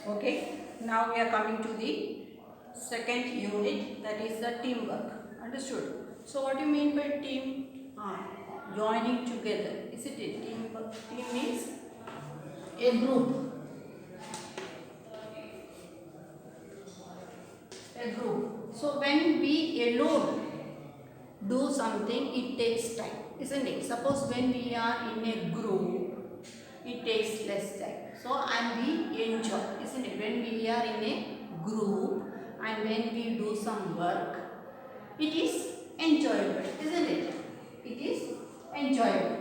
Okay, now we are coming to the second unit, that is the teamwork. Understood? So what do you mean by team? Joining together. Isn't it? Team means a group. A group. So when we alone do something, it takes time, isn't it? Suppose when we are in a group, it takes less time. So and we enjoy, isn't it? When we are in a group and when we do some work, it is enjoyable, isn't it? It is enjoyable.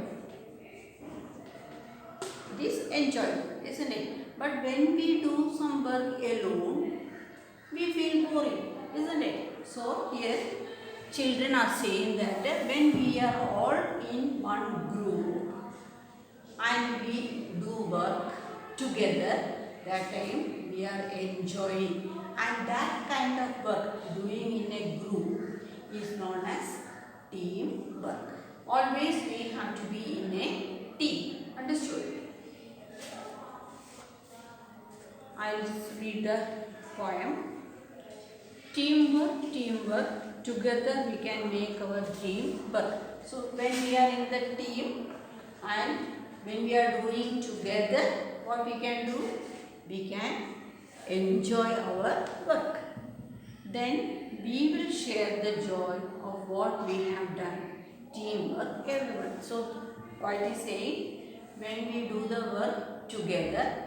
It is enjoyable, isn't it? But when we do some work alone, we feel boring, isn't it? So here children are saying that when we are all in one group and we do work together, that time we are enjoying, and that kind of work doing in a group is known as teamwork. Always we have to be in a team. Understood? I'll just read the poem. Teamwork, teamwork, together we can make our dream work. So when we are in the team and when we are doing together, what we can do? We can enjoy our work. Then we will share the joy of what we have done. Teamwork, everyone. So what is saying? When we do the work together,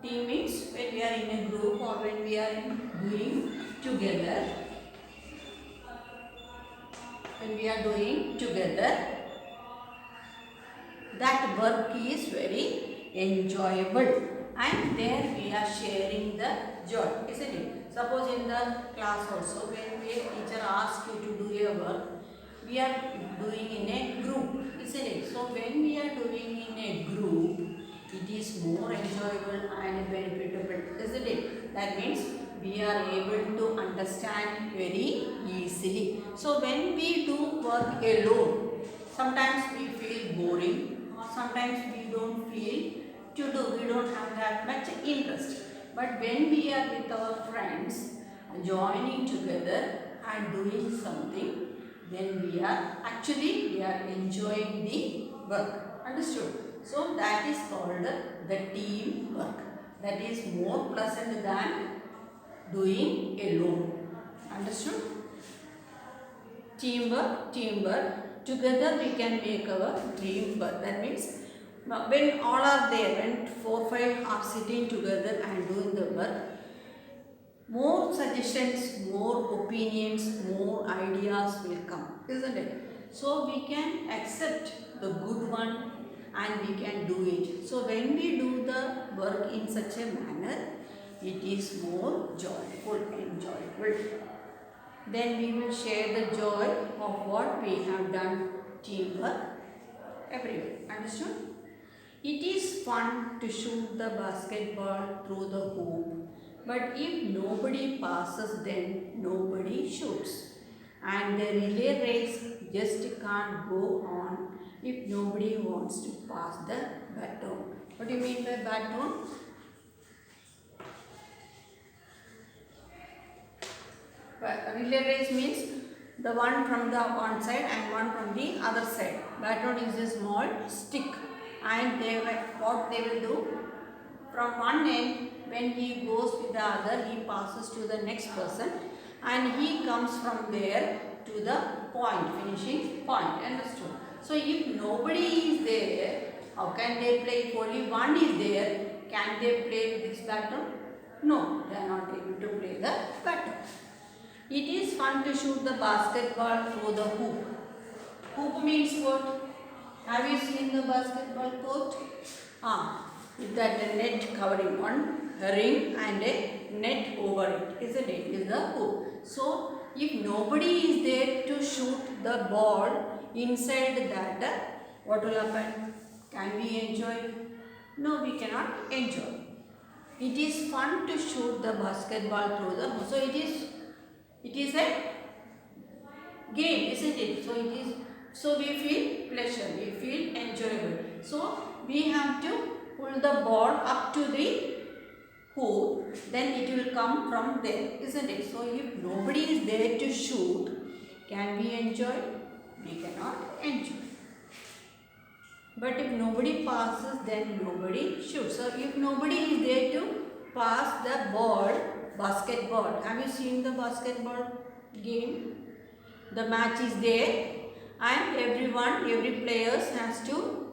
team means when we are in a group or when we are doing together, when we are doing together, that work is very enjoyable and there we are sharing the joy, isn't it? Suppose in the class also, when the teacher asks you to do your work, we are doing in a group, isn't it? So when we are doing in a group, it is more enjoyable and benefitable, isn't it? That means we are able to understand very easily. So when we do work alone, sometimes we feel boring or sometimes we don't feel to do, we don't have that much interest. But when we are with our friends, joining together and doing something, then we are enjoying the work. Understood? So that is called the team work. That is more pleasant than doing alone. Understood? Teamwork, teamwork. Together we can make our dream work. That means when all are there, when 4-5 are sitting together and doing the work, more suggestions, more opinions, more ideas will come, isn't it? So we can accept the good one and we can do it. So when we do the work in such a manner, it is more joyful, enjoyable. Then we will share the joy of what we have done, teamwork, everyone. Understood? It is fun to shoot the basketball through the hoop, but if nobody passes, then nobody shoots. And the relay race just can't go on if nobody wants to pass the baton. What do you mean by baton? Relay race means the one from the one side and one from the other side. Baton is a small stick, and what they will do, from one end, when he goes with the other, he passes to the next person and he comes from there to the point, finishing point. Understood? So if nobody is there, how can they play? If only one is there, can they play with this baton? No, they are not able to play the baton. It is fun to shoot the basketball through the hoop. Hoop means what? Have you seen the basketball court? With that net covering one ring and a net over it, isn't it? Is the hoop. So if nobody is there to shoot the ball inside that, what will happen? Can we enjoy? No, we cannot enjoy. It is fun to shoot the basketball through the hoop. So it is a game, isn't it? So we feel pleasure, we feel enjoyable. So we have to pull the ball up to the hoop, then it will come from there, isn't it? So if nobody is there to shoot, can we enjoy? We cannot enjoy. But if nobody passes, then nobody shoots. So if nobody is there to pass the ball, basketball. Have you seen the basketball game? The match is there and every player has to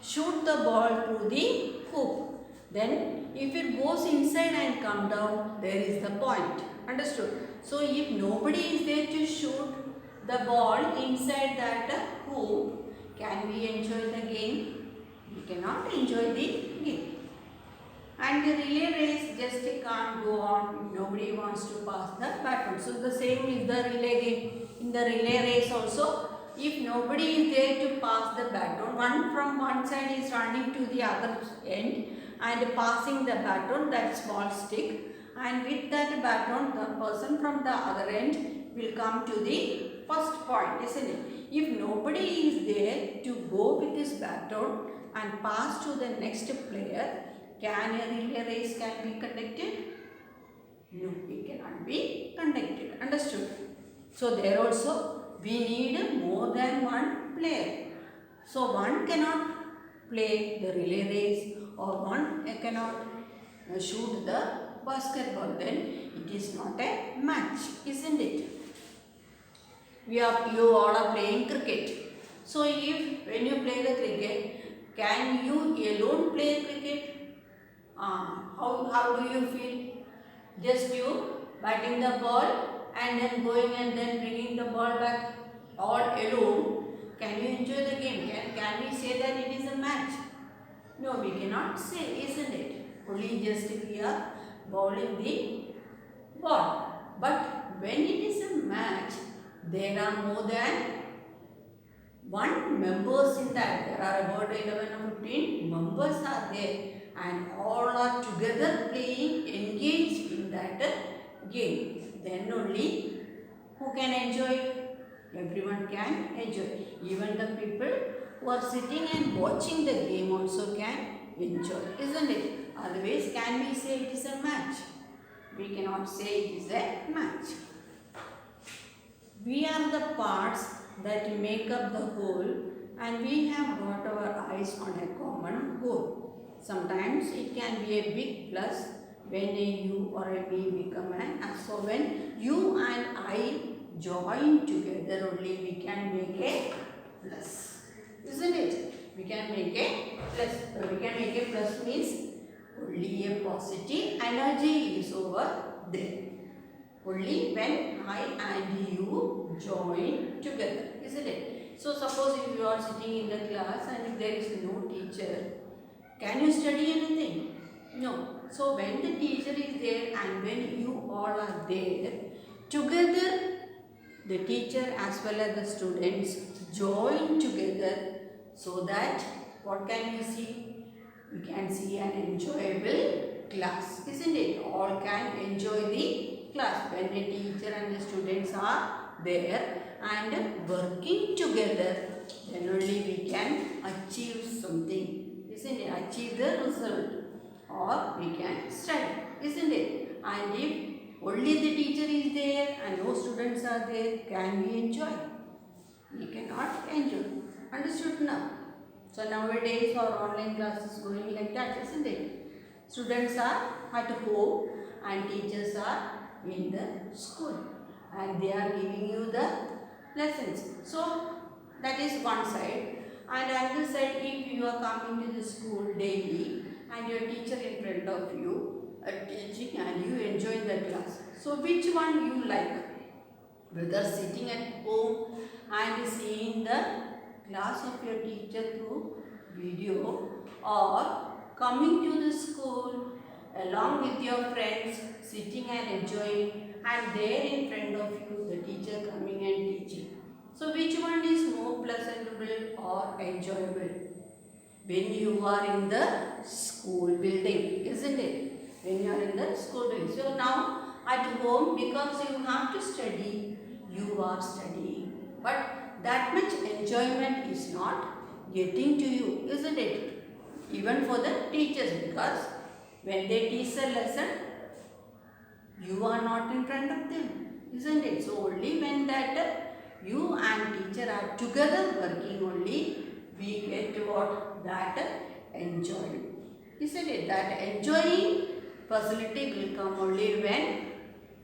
shoot the ball to the hoop. Then if it goes inside and come down, there is the point. Understood? So if nobody is there to shoot the ball inside that hoop, can we enjoy the game? We cannot enjoy the game. And the relay race just can't go on if nobody wants to pass the baton. So the same is the relay game. In the relay race also, if nobody is there to pass the baton, one from one side is running to the other end and passing the baton, that small stick, and with that baton the person from the other end will come to the first point, isn't it? If nobody is there to go with this baton and pass to the next player, can a relay race can be conducted? No, it cannot be conducted. Understood? So there also we need more than one player. So one cannot play the relay race or one cannot shoot the basketball. Then it is not a match, isn't it? You all are playing cricket. So if when you play the cricket, can you alone play cricket? How do you feel? Just you batting the ball and then going and then bringing the ball back all alone. Can you enjoy the game? Can we say that it is a match? No, we cannot say, isn't it? Only just we are bowling the ball. But when it is a match, there are more than one members in that. There are about 11 or 15 members are there and all are together playing, engaged in that game. Then only who can enjoy? Everyone can enjoy. Even the people who are sitting and watching the game also can enjoy, isn't it? Otherwise, can we say it is a match? We cannot say it is a match. We are the parts that make up the whole and we have got our eyes on a common goal. Sometimes it can be a big plus when a you or a me become an us. So when you and I join together only we can make a plus. Isn't it? We can make a plus. We can make a plus means only a positive energy is over there. Only when I and you join together, isn't it? So suppose if you are sitting in the class and if there is no teacher, can you study anything? No. So when the teacher is there and when you all are there, together the teacher as well as the students join together so that what can you see? We can see an enjoyable class, isn't it? All can enjoy the class when the teacher and the students are there and working together, then only we can achieve something, isn't it? Achieve the result or we can study, isn't it? And if only the teacher is there and no students are there, can we enjoy? We cannot enjoy. Understood now? So nowadays our online classes going like that, isn't it? Students are at home and teachers are in the school and they are giving you the lessons. So that is one side. And another side, if you are coming to the school daily and your teacher in front of you teaching and you enjoy the class. So which one you like? Whether sitting at home and seeing the class of your teacher through video or coming to the school along with your friends sitting and enjoying and there in front of you the teacher coming and teaching. So which one is more pleasantable or enjoyable? When you are in the school building, isn't it? When you are in the school building. So now at home, because you have to study, you are studying. But that much enjoyment is not getting to you, isn't it? Even for the teachers, because When they teach a lesson, you are not in front of them, isn't it? So only when that you and teacher are together working only, we get what? That enjoyment. Isn't it? That enjoying facility will come only when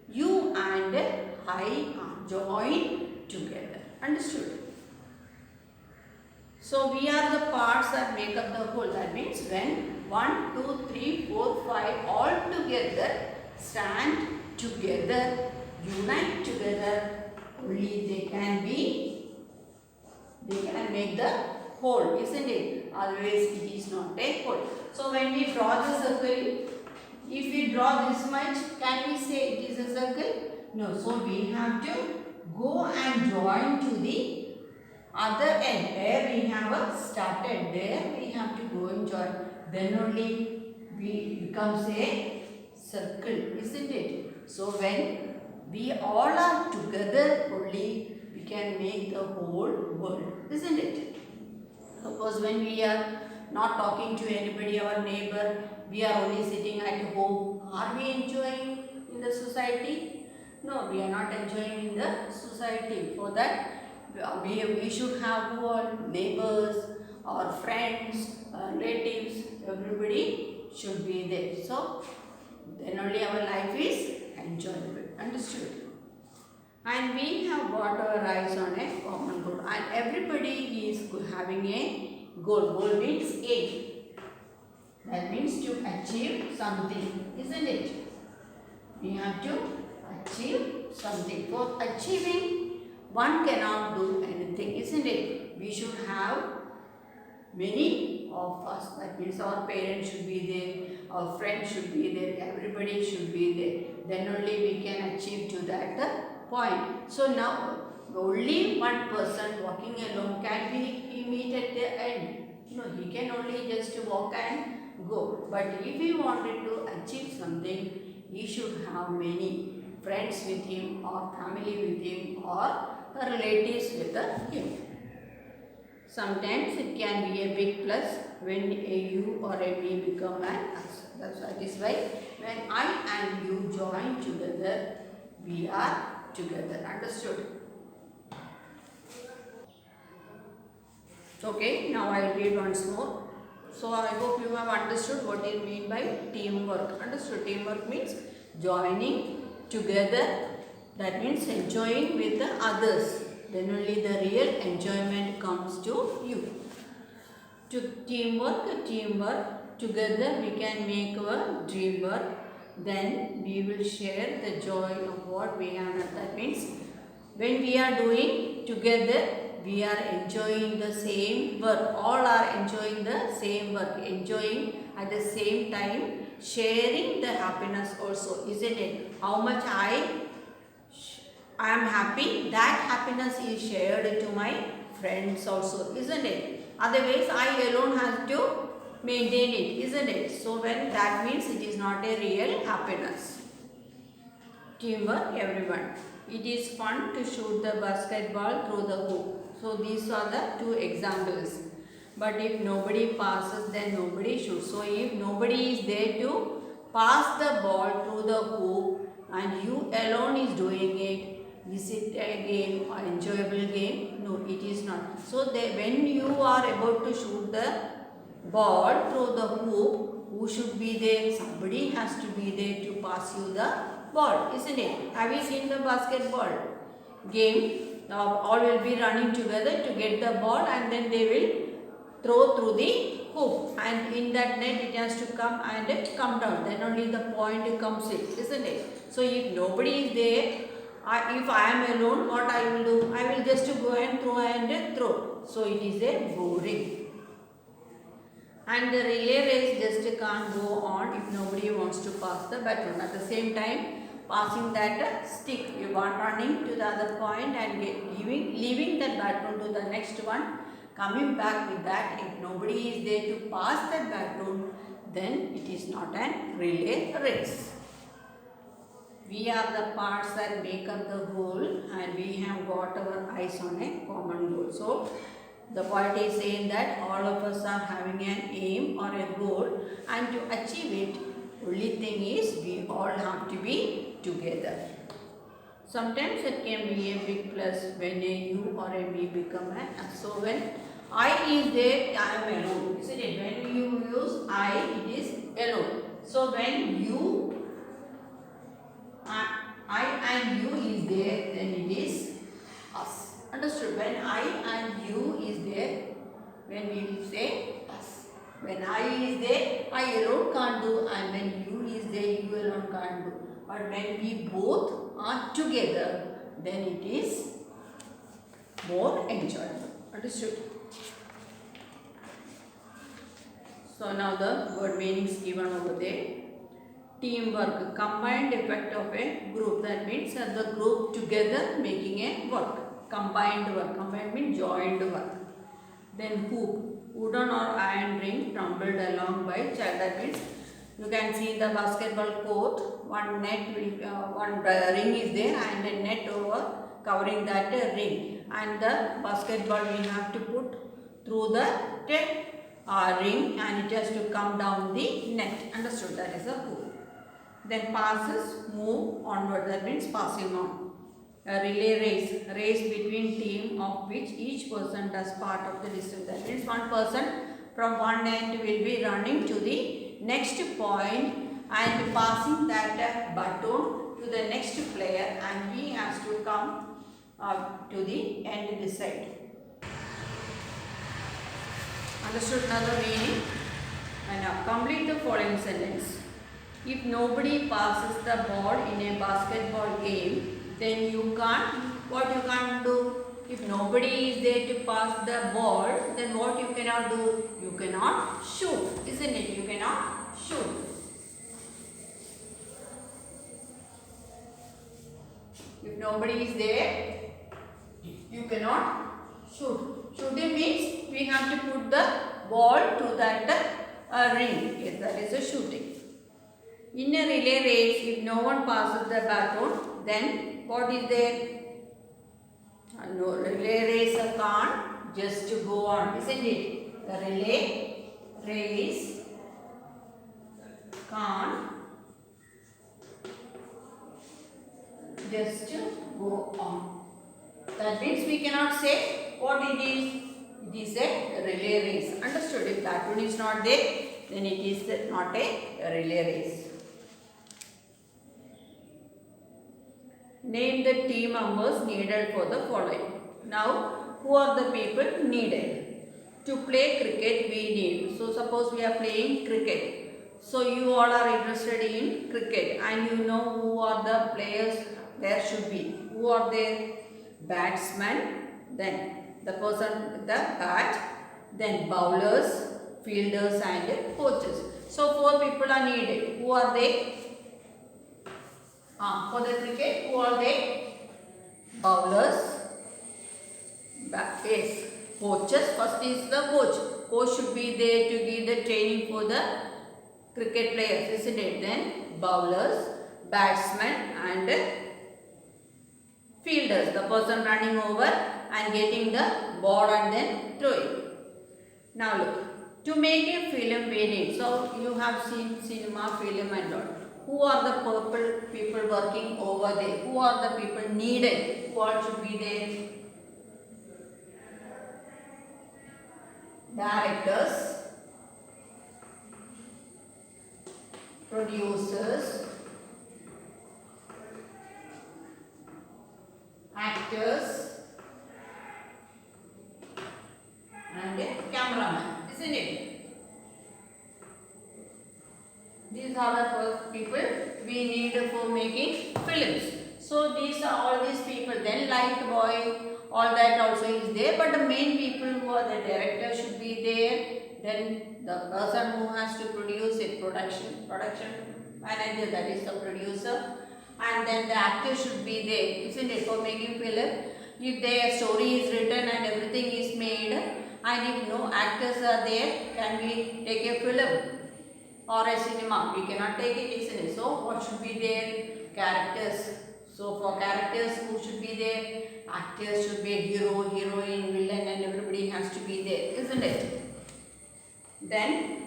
you and I join together. Understood? So we are the parts that make up the whole. That means when 1, 2, 3, 4, 5 all together stand together, unite together, only they can make the whole, isn't it? Otherwise it is not a whole. So when we draw the circle, if we draw this much, can we say it is a circle? No. So we have to go and join to the other end. Where we have started, there we have to go and join. Then only we becomes a circle, isn't it? So when we all are together only, we can make the whole world, isn't it? Suppose when we are not talking to anybody, our neighbor, we are only sitting at home, are we enjoying in the society? No, we are not enjoying in the society. For that, we should have our neighbors, our friends, relatives, everybody should be there. So, then only our life is enjoyable. Understood? And we have got our eyes on a common goal. And everybody is having a goal. Goal means aim. That means to achieve something, isn't it? We have to achieve something. For achieving, one cannot do anything, isn't it? We should have many of us. That means our parents should be there, our friends should be there, everybody should be there. Then only we can achieve to that point. So now only one person walking alone, can he meet at the end? No, he can only just walk and go. But if he wanted to achieve something, he should have many friends with him, or family with him, or relatives with him. Sometimes it can be a big plus when a you or a me become an us. That is why when I and you join together, we are together. Understood? Okay, now I will read once more. So I hope you have understood what is meant by teamwork. Understood? Teamwork means joining together. That means enjoying with the others. Then only the real enjoyment comes to you. Teamwork, together we can make our dream work. Then we will share the joy of what we have. That means when we are doing together, we are enjoying the same work. All are enjoying the same work. Enjoying at the same time, sharing the happiness also, isn't it? How much I am happy, that happiness is shared to my friends also, isn't it? Otherwise, I alone have to maintain it, isn't it? So when that means it is not a real happiness. Teamwork, everyone. It is fun to shoot the basketball through the hoop. So these are the two examples. But if nobody passes, then nobody shoots. So if nobody is there to pass the ball through the hoop and you alone is doing it, is it a game or enjoyable game? No, it is not. So when you are about to shoot the ball through the hoop, who should be there? Somebody has to be there to pass you the ball, isn't it? Have you seen the basketball game? All will be running together to get the ball and then they will throw through the hoop, and in that net it has to come and come down. Then only the point comes in, isn't it? So if nobody is there, if I am alone, what I will do? I will just go and throw. So it is a boring. And the relay race just can't go on if nobody wants to pass the baton. At the same time, passing that stick, you are running to the other point and leaving that baton to the next one, coming back with that. If nobody is there to pass that baton, then it is not a relay race. We are the parts that make up the whole, and we have got our eyes on a common goal. So the point is saying that all of us are having an aim or a goal, and to achieve it, Only thing is we all have to be together. Sometimes it can be a big plus when a you or a me become a. So when I is there, I am alone. Isn't it? When you use I, it is alone. So when you, I and you is there, then it is us. Understood? When I and you is there, when we will say us. When I is there, I alone can't do, and when you is there, you alone can't do. But when we both are together, then it is more enjoyable. Understood? So now the word meanings given over there. Teamwork, combined effect of a group. That means the group together making a work. Combined work. Combined means joined work. Then hoop, wooden or iron ring tumbled along by child. That means you can see the basketball court. One net will, one ring is there and a net over covering that ring. And the basketball we have to put through the ring and it has to come down the net. Understood? That is a hoop. Then passes, move onward. That means passing on. A relay race between team of which each person does part of the distance. That means one person from one end will be running to the next point and passing that baton to the next player, and he has to come to the end this side. Understood another meaning? And now complete the following sentence. If nobody passes the ball in a basketball game, then you can't, what you can't do? If nobody is there to pass the ball, then what you cannot do? You cannot shoot, isn't it? You cannot shoot. If nobody is there, you cannot shoot. Shooting means we have to put the ball to that ring. Yes, that is a shooting. In a relay race, if no one passes the baton, then what is there? No, relay race can't just go on, isn't it? The relay race can't just go on. That means we cannot say what it is. It is a relay race. Understood? If that one is not there, then it is not a relay race. Name the team members needed for the following. Now, who are the people needed? To play cricket, we need. So, suppose we are playing cricket. So, you all are interested in cricket and you know who are the players there should be. Who are there? Batsmen, then the person with the bat, then bowlers, fielders and coaches. So, 4 people are needed. Who are they? For the cricket, who are they? Bowlers, yes, coaches. First is the coach. Coach should be there to give the training for the cricket players, isn't it? Then bowlers, batsmen and fielders. The person running over and getting the ball and then throwing. Now look, to make a film we need. So you have seen cinema, film and all. Who are the people working over there? Who are the people needed? Who all should be there? Directors, producers, actors and a cameraman, isn't it? These are the people we need for making films. So these are all these people. Then light boy, all that also is there. But the main people who are the director should be there. Then the person who has to produce it, production manager, that is the producer. And then the actor should be there, isn't it, for making film. If their story is written and everything is made, and if no actors are there, can we take a film? Or a cinema, we cannot take it, isn't it? So what should be there? Characters. So for characters, who should be there? Actors should be a hero, heroine, villain and everybody has to be there, isn't it? Then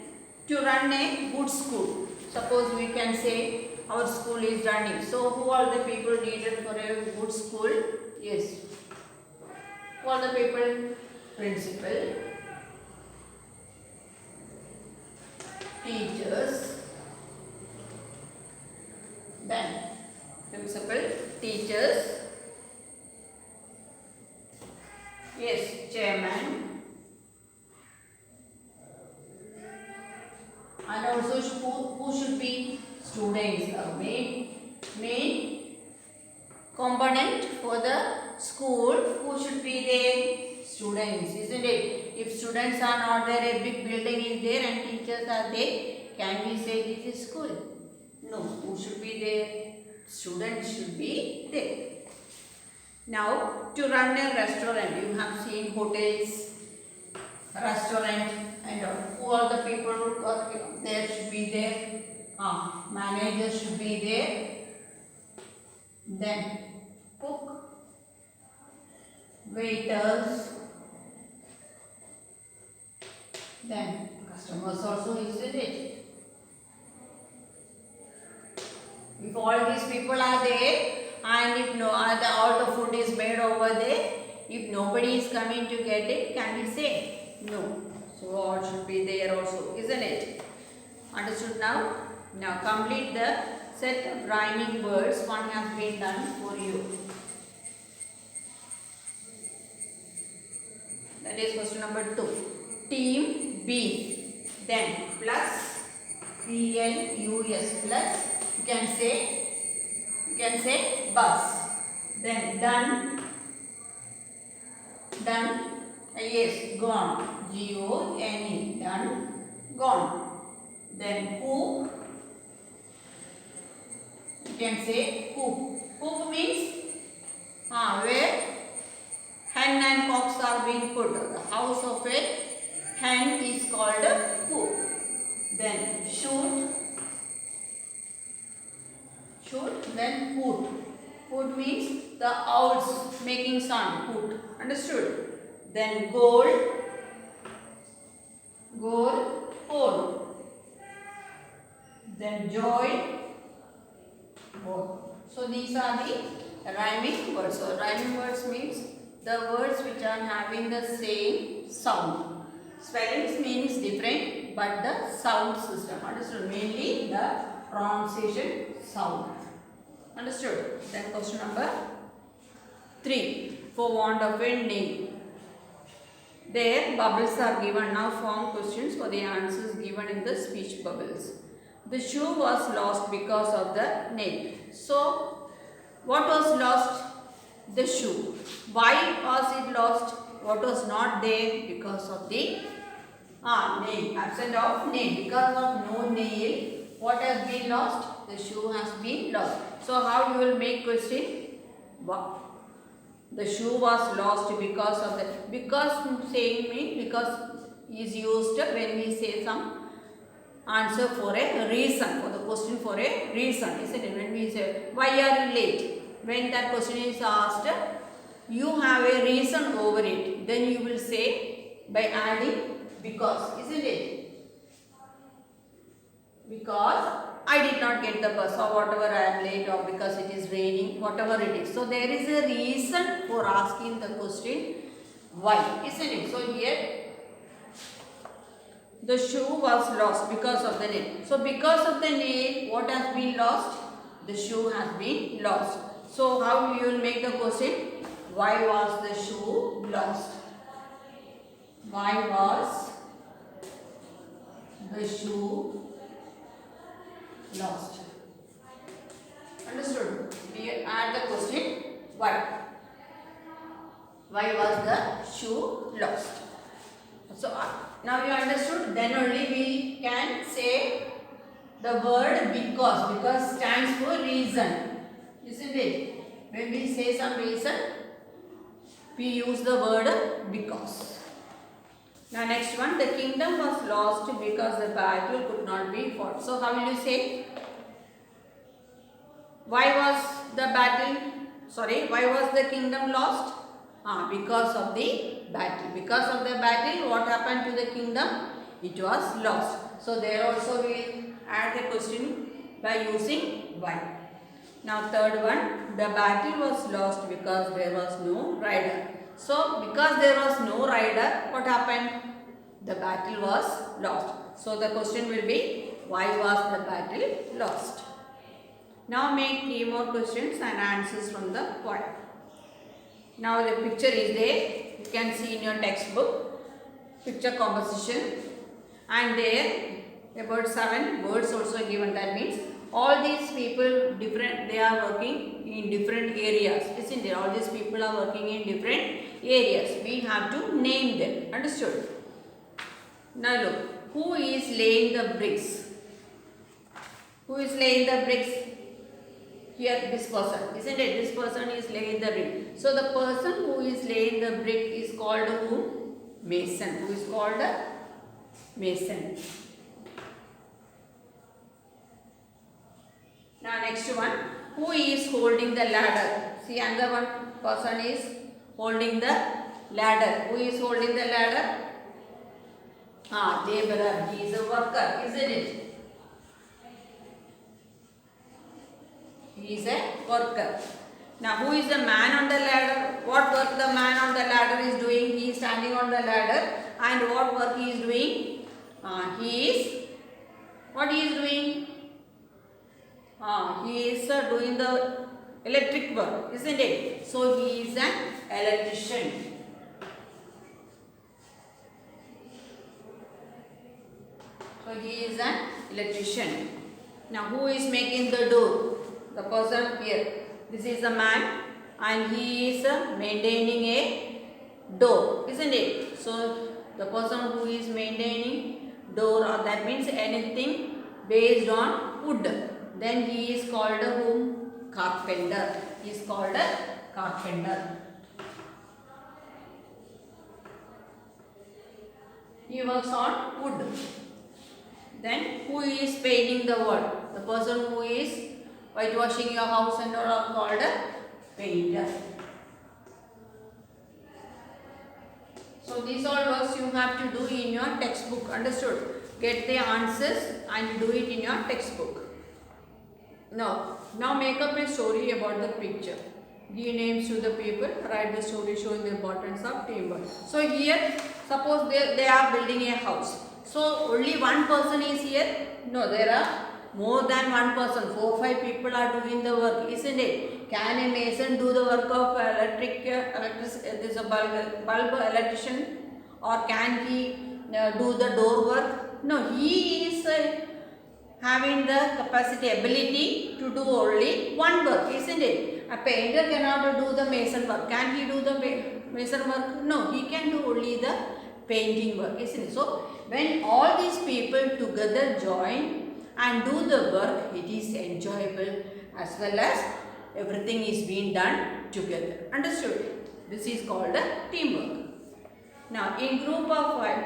to run a good school. Suppose we can say our school is running. So who are the people needed for a good school? Yes. Who are the people? Principal, teachers, then principal, teachers, yes, chairman, and also who should be students. The main component for the school, who should be there? Students, isn't it? If students are not there, a big building is there and teachers are there, can we say this is school? No. Who should be there? Students should be there. Now, to run a restaurant, you have seen hotels, restaurant, and who are the people who are there should be there? Manager should be there. Then cook, waiters, then customers also, isn't it? If all these people are there and if all the food is made over there, if nobody is coming to get it, can we say? No. So all should be there also, isn't it? Understood now? Now complete the set of rhyming words. One has been done for you. That is question number 2. Team B. Then plus plus plus. You can say bus. Then done. Yes, gone. Gone. Done. Gone. Then who. You can say hoop. Hoop means where hen and cocks are being put. The house of a hen is called a hoop. Then shoot, then hoot. Hoot means the owls making sound. Hoot. Understood? Then gold, hole. Then joy, boat. So these are the rhyming words. So rhyming words means the words which are having the same sound. Spellings means different, but the sound system. Understood? Mainly the pronunciation sound. Understood? Then question number 3. For want of a name. There bubbles are given. Now form questions for the answers given in the speech bubbles. The shoe was lost because of the nail. So what was lost? The shoe. Why was it lost? What was not there? Because of the nail. Absent of nail. Because of no nail, what has been lost? The shoe has been lost. So how you will make question? The shoe was lost because of the. Because saying means because is used when we say some answer for a reason, for the question for a reason, isn't it? When we say why are you late, when that question is asked, you have a reason over it, then you will say by adding because, isn't it? Because I did not get the bus, or whatever I am late, or because it is raining, whatever it is. So there is a reason for asking the question why, isn't it? So here the shoe was lost because of the nail. So because of the nail, what has been lost? The shoe has been lost. So how you will make the question? Why was the shoe lost? Why was the shoe lost? Understood? We add the question why. Why was the shoe lost? So now you understood. Then only we can say the word because. Because stands for reason, isn't it? When we say some reason, we use the word because. Now next one, the kingdom was lost because the battle could not be fought. So how will you say? Why was the kingdom lost? Because of the battle. Because of the battle, what happened to the kingdom? It was lost. So there also we will add the question by using why. Now third one, the battle was lost because there was no rider. So because there was no rider, what happened? The battle was lost. So the question will be, why was the battle lost? Now make 3 more questions and answers from the poem. Now the picture is there. You can see in your textbook, picture composition, and there about 7 words also given. That means all these people different, they are working in different areas, isn't it? All these people are working in different areas. We have to name them. Understood? Now look, who is laying the bricks? Who is laying the bricks? Here this person, isn't it? This person is laying the brick. So the person who is laying the brick is called who? Mason. Who is called a mason. Now next one, who is holding the ladder? See, another one person is holding the ladder. Who is holding the ladder? Laborer. He is a worker, isn't it? He is a worker. Now who is the man on the ladder? What work the man on the ladder is doing? He is standing on the ladder, and what work he is doing? What he is doing? He is doing the electric work, isn't it? So he is an electrician. So he is an electrician. Now who is making the door? The person here. This is the man, and he is maintaining a door, isn't it? So the person who is maintaining door, or that means anything based on wood, then he is called a whom? Carpenter. He is called a carpenter. He works on wood. Then who is painting the wall? The person who is whitewashing your house and all are called a painter. So these all works you have to do in your textbook. Understood? Get the answers and do it in your textbook. Now make up a story about the picture. Give names to the people. Write the story showing the importance of teamwork. So here, suppose they are building a house. So only one person is here? No, there are more than one person. 4 or 5 people are doing the work, isn't it? Can a mason do the work of bulb electrician, or can he do the door work? No, he is having the ability to do only one work, isn't it? A painter cannot do the mason work. Can he do the mason work? No, he can do only the painting work, isn't it? So when all these people together join and do the work, it is enjoyable, as well as everything is being done together. Understood? This is called a teamwork. Now in group of 5,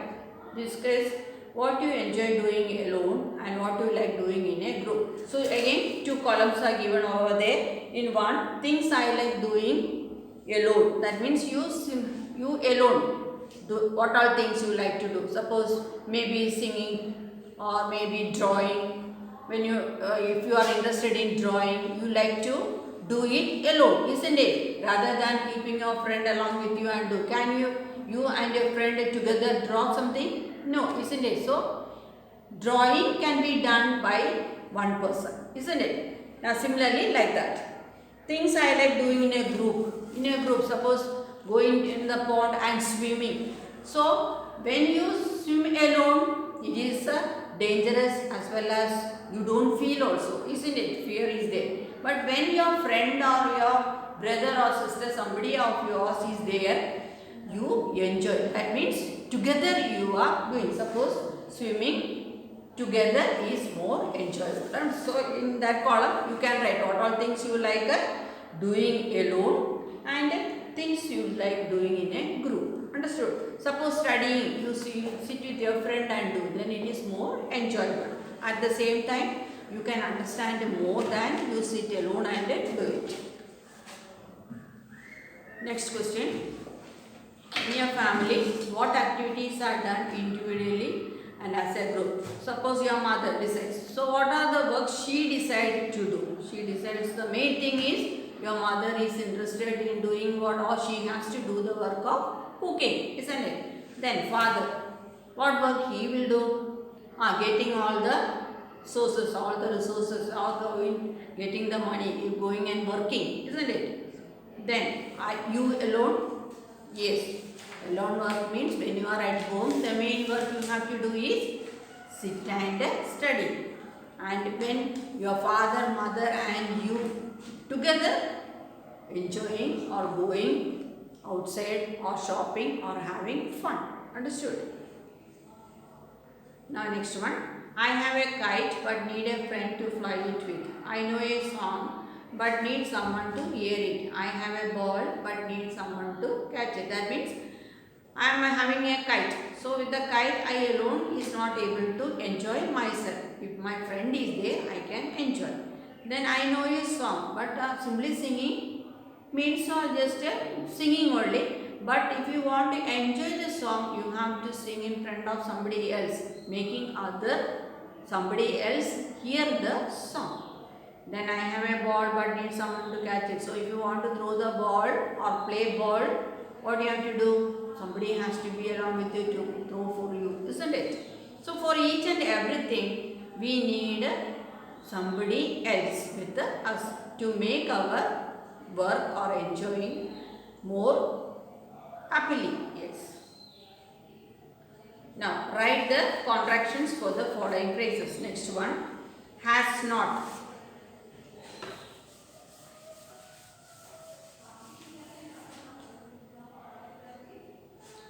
discuss what you enjoy doing alone and what you like doing in a group. So again 2 columns are given over there. In one, things I like doing alone. That means you alone. Do what all things you like to do. Suppose maybe singing or maybe drawing. When you if you are interested in drawing, you like to do it alone, isn't it? Rather than keeping your friend along with you and do. Can you and your friend together draw something? No, isn't it? So drawing can be done by one person, isn't it? Now similarly like that. Things I like doing in a group. In a group, suppose going in the pond and swimming. So when you swim alone, it is dangerous, as well as you don't feel also, isn't it? Fear is there. But when your friend or your brother or sister, somebody of yours is there, you enjoy. That means together you are doing. Suppose swimming together is more enjoyable. And so in that column you can write what all things you like doing alone and things you like doing in a group. Understood? Suppose studying, you sit with your friend and do, then it is more enjoyable. At the same time, you can understand more than you sit alone and do it. Next question. In your family, what activities are done individually and as a group. Suppose your mother decides. So what are the works she decided to do? She decides the main thing is your mother is interested in doing what, or she has to do the work of cooking, isn't it? Then father, what work he will do? Getting all the sources, all the resources, getting the money, going and working, isn't it? Then you alone, yes. Alone work means when you are at home, the main work you have to do is sit and study. And when your father, mother and you together enjoying or going outside or shopping or having fun. Understood? Now next one. I have a kite but need a friend to fly it with. I know a song but need someone to hear it. I have a ball but need someone to catch it. That means I am having a kite. So with the kite I alone is not able to enjoy myself. If my friend is there, I can enjoy. Then I know a song, but simply singing means just singing only. But if you want to enjoy the song, you have to sing in front of somebody else, making somebody else hear the song. Then I have a ball but need someone to catch it. So if you want to throw the ball or play ball, what do you have to do? Somebody has to be along with you to throw for you, isn't it? So for each and everything, we need somebody else with us to make our work or enjoying more happily. Yes. Now write the contractions for the following phrases. Next one, has not.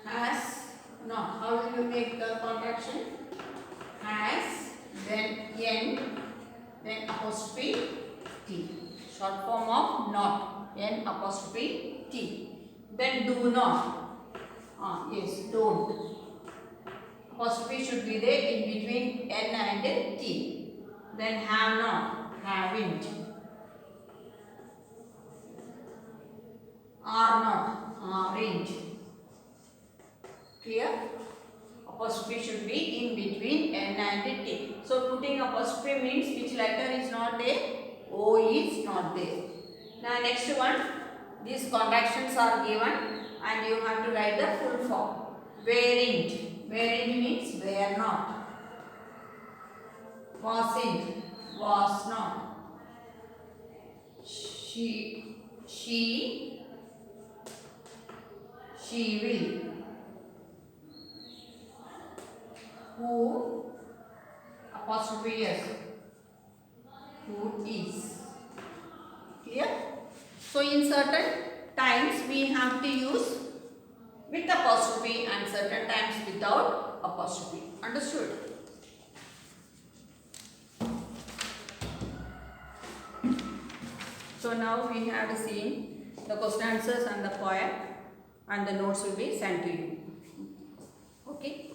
Has not. How will you make the contraction? Has, then n, then apostrophe t. Short form of not. N apostrophe t. Then do not. Yes, don't. Apostrophe should be there in between n and t. Then have not, haven't. Are not, aren't. Clear? Apostrophe should be in between n and t. So putting apostrophe means which letter is not there? O is not there. Now next one, these contractions are given and you have to write the full form. Weren't. Weren't means were not. Wasn't. Was not. She will. Who, apostrophe s, who is. Clear? So in certain times we have to use with apostrophe and certain times without apostrophe. Understood? So now we have seen the question answers and the poem, and the notes will be sent to you. Okay.